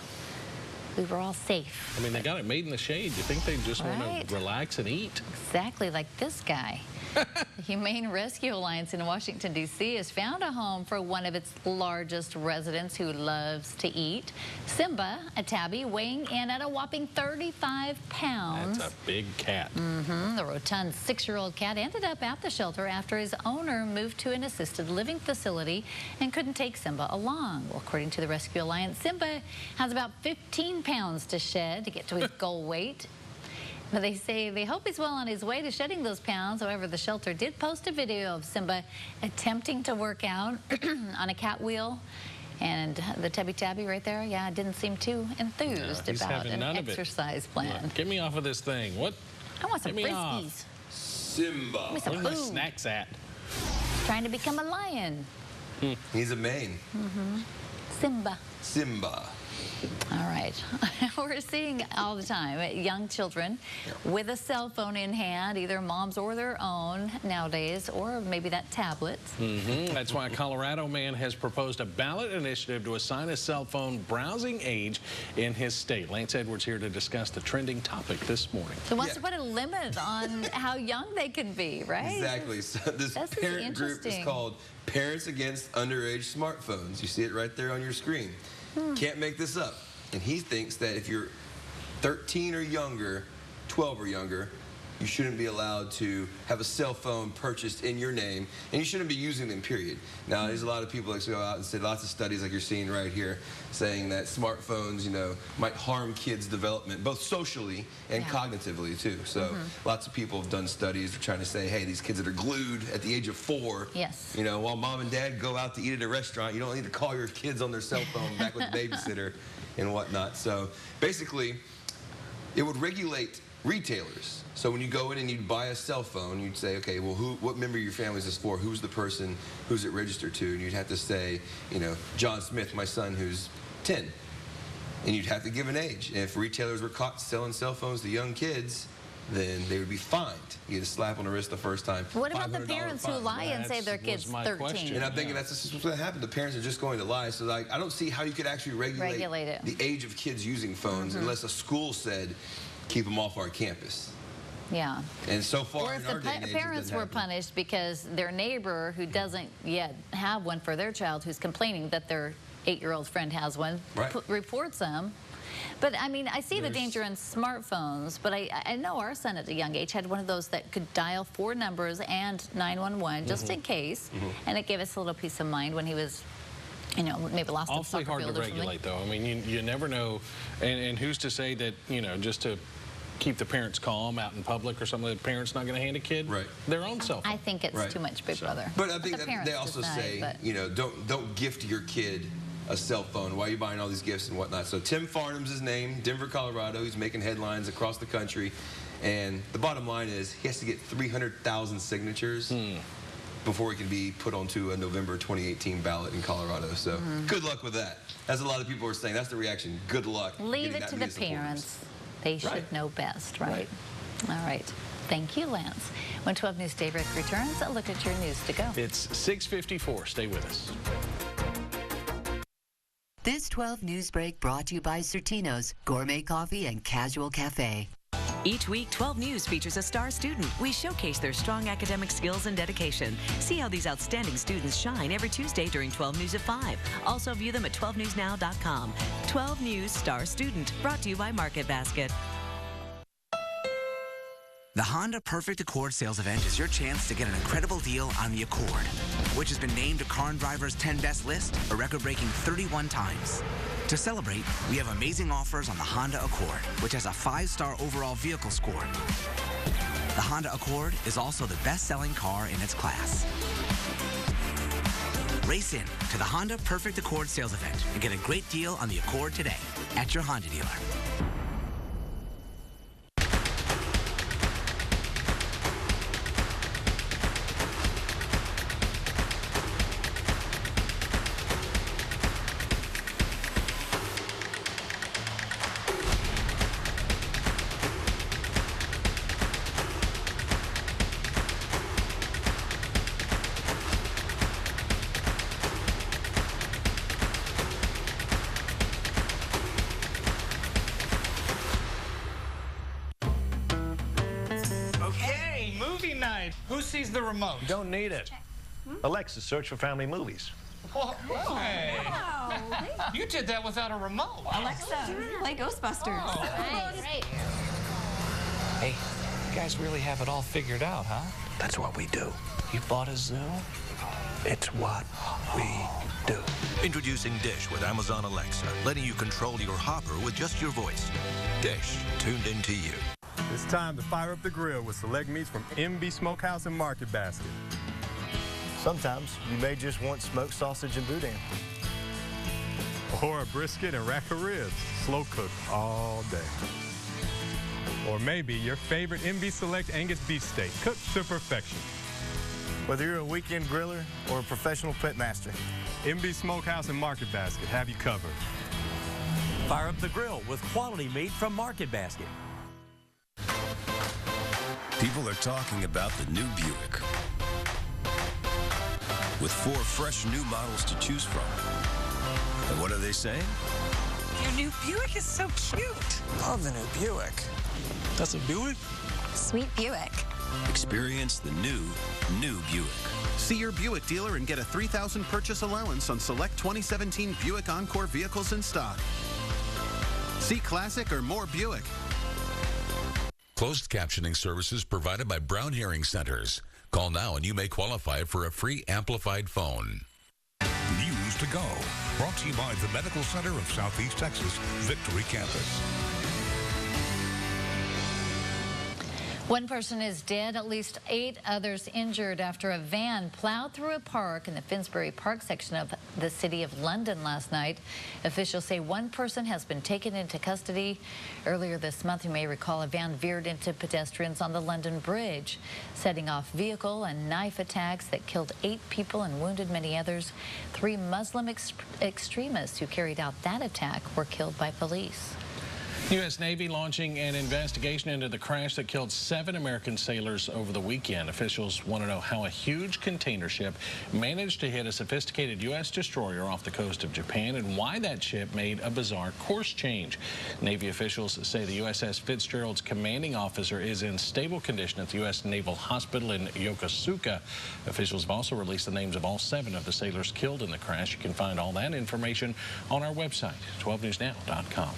We were all safe. I mean, they got it made in the shade. You think they just want to relax and eat? Exactly like this guy. The Humane Rescue Alliance in Washington, D.C. has found a home for one of its largest residents who loves to eat. Simba, a tabby, weighing in at a whopping 35 pounds. That's a big cat. The rotund 6-year-old cat ended up at the shelter after his owner moved to an assisted living facility and couldn't take Simba along. Well, according to the Rescue Alliance, Simba has about 15 pounds to shed to get to his goal weight. But they say they hope he's well on his way to shedding those pounds. However, the shelter did post a video of Simba attempting to work out on a cat wheel. And the tabby right there, yeah, didn't seem too enthused about an exercise plan. Look, get me off of this thing. What? I want some Get me off. Frisbees. Simba. Give me some Where's my food. snacks at? Trying to become a lion. He's a Maine. Simba. Simba. All right. We're seeing all the time young children with a cell phone in hand, either mom's or their own nowadays, or maybe that tablet. That's why a Colorado man has proposed a ballot initiative to assign a cell phone browsing age in his state. Lance Edwards here to discuss the trending topic this morning. He wants to put a limit on how young they can be, right? Exactly. So this parent group is called Parents Against Underage Smartphones. You see it right there on your screen. Can't make this up. And he thinks that if you're 13 or younger, 12 or younger, you shouldn't be allowed to have a cell phone purchased in your name, and you shouldn't be using them, period. Now, there's a lot of people that go out and say lots of studies like you're seeing right here saying that smartphones, you know, might harm kids' development, both socially and cognitively, too. So lots of people have done studies. They're trying to say, hey, these kids that are glued at the age of 4, you know, while mom and dad go out to eat at a restaurant, you don't need to call your kids on their cell phone back with the babysitter and whatnot. So basically, it would regulate retailers. So when you go in and you buy a cell phone, you'd say, okay, well, what member of your family is this for? Who's the person? Who's it registered to? And you'd have to say, you know, John Smith, my son, who's 10. And you'd have to give an age. And if retailers were caught selling cell phones to young kids, then they would be fined. You get a slap on the wrist the first time. What about the parents who lie and say their kid's 13? And I'm thinking that's what's going to happen. The parents are just going to lie. So like, I don't see how you could actually regulate it. the age of kids using phones unless a school said, keep them off our campus. Yeah. And so far, or if the parents were punished because their neighbor who doesn't yet have one for their child, who's complaining that their 8-year-old friend has one, reports them. But I mean, I see the danger in smartphones, but I know our son at a young age had one of those that could dial 4 numbers and 911 just in case, and it gave us a little peace of mind when he was, you know, maybe lost a Awfully hard to regulate, though. I mean, you never know, and who's to say that, you know, just to keep the parents calm out in public or something, the parent's not going to hand a kid their own cell phone. I think it's too much Big Brother. But I think that they also say, you know, don't gift your kid a cell phone. Why are you buying all these gifts and whatnot? So Tim Farnham's his name, Denver, Colorado. He's making headlines across the country. And the bottom line is he has to get 300,000 signatures before he can be put onto a November 2018 ballot in Colorado. So good luck with that. As a lot of people are saying, that's the reaction. Good luck. Leave it to the parents. They should know best, right? All right. Thank you, Lance. When 12 News Daybreak returns, a look at your news to go. It's 6:54. Stay with us. This 12 News Break brought to you by Certino's Gourmet Coffee and Casual Cafe. Each week, 12 News features a star student. We showcase their strong academic skills and dedication. See how these outstanding students shine every Tuesday during 12 News at 5. Also view them at 12newsnow.com. 12 News Star Student, brought to you by Market Basket. The Honda Perfect Accord sales event is your chance to get an incredible deal on the Accord, which has been named to Car and Driver's 10 Best list a record-breaking 31 times. To celebrate, we have amazing offers on the Honda Accord, which has a 5-star overall vehicle score. The Honda Accord is also the best-selling car in its class. Race in to the Honda Perfect Accord sales event and get a great deal on the Accord today at your Honda dealer. Who sees the remote? You don't need it. Alexa, search for family movies. Hey. Wow. You did that without a remote. Alexa, play Ghostbusters. Right. Hey, you guys really have it all figured out, huh? That's what we do. You bought a zoo? It's what we do. Introducing Dish with Amazon Alexa, letting you control your hopper with just your voice. Dish, tuned into you. It's time to fire up the grill with select meats from MB Smokehouse and Market Basket. Sometimes you may just want smoked sausage and boudin. Or a brisket and rack of ribs, slow cooked all day. Or maybe your favorite MB Select Angus beef steak, cooked to perfection. Whether you're a weekend griller or a professional pit master, MB Smokehouse and Market Basket have you covered. Fire up the grill with quality meat from Market Basket. People are talking about the new Buick. With 4 fresh new models to choose from. And what are they saying? Your new Buick is so cute. Love the new Buick. That's a Buick? Sweet Buick. Experience the new Buick. See your Buick dealer and get a $3,000 purchase allowance on select 2017 Buick Encore vehicles in stock. See Classic or more Buick. Closed captioning services provided by Brown Hearing Centers. Call now and you may qualify for a free amplified phone. News to go. Brought to you by the Medical Center of Southeast Texas, Victory Campus. One person is dead, at least 8 others injured after a van plowed through a park in the Finsbury Park section of the City of London last night. Officials say one person has been taken into custody. Earlier this month, you may recall, a van veered into pedestrians on the London Bridge, setting off vehicle and knife attacks that killed 8 people and wounded many others. 3 Muslim extremists who carried out that attack were killed by police. U.S. Navy launching an investigation into the crash that killed 7 American sailors over the weekend. Officials want to know how a huge container ship managed to hit a sophisticated U.S. destroyer off the coast of Japan and why that ship made a bizarre course change. Navy officials say the USS Fitzgerald's commanding officer is in stable condition at the U.S. Naval Hospital in Yokosuka. Officials have also released the names of all 7 of the sailors killed in the crash. You can find all that information on our website, 12newsnow.com.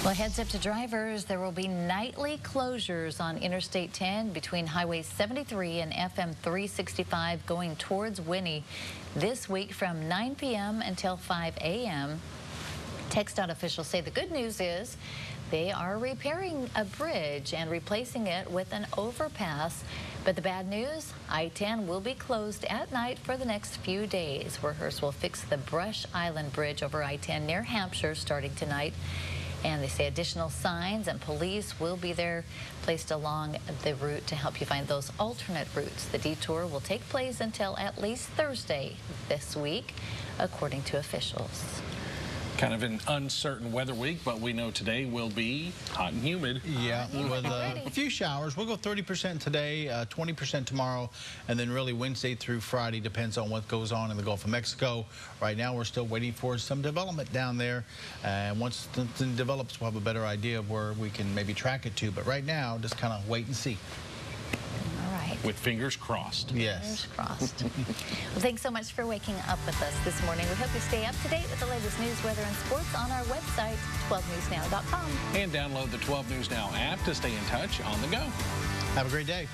Well, heads up to drivers. There will be nightly closures on Interstate 10 between Highway 73 and FM 365 going towards Winnie this week from 9 p.m. until 5 a.m. TxDOT officials say the good news is they are repairing a bridge and replacing it with an overpass. But the bad news, I-10 will be closed at night for the next few days. Workers will fix the Brush Island Bridge over I-10 near Hampshire starting tonight. And they say additional signs and police will be there placed along the route to help you find those alternate routes. The detour will take place until at least Thursday this week, according to officials. Kind of an uncertain weather week, but we know today will be hot and humid. Yeah, with a few showers. We'll go 30% today, 20% tomorrow, and then really Wednesday through Friday depends on what goes on in the Gulf of Mexico. Right now, we're still waiting for some development down there. And once something develops, we'll have a better idea of where we can maybe track it to. But right now, just kind of wait and see. With fingers crossed. Yes. Fingers crossed. Well, thanks so much for waking up with us this morning. We hope you stay up to date with the latest news, weather, and sports on our website, 12newsnow.com. And download the 12 News Now app to stay in touch on the go. Have a great day.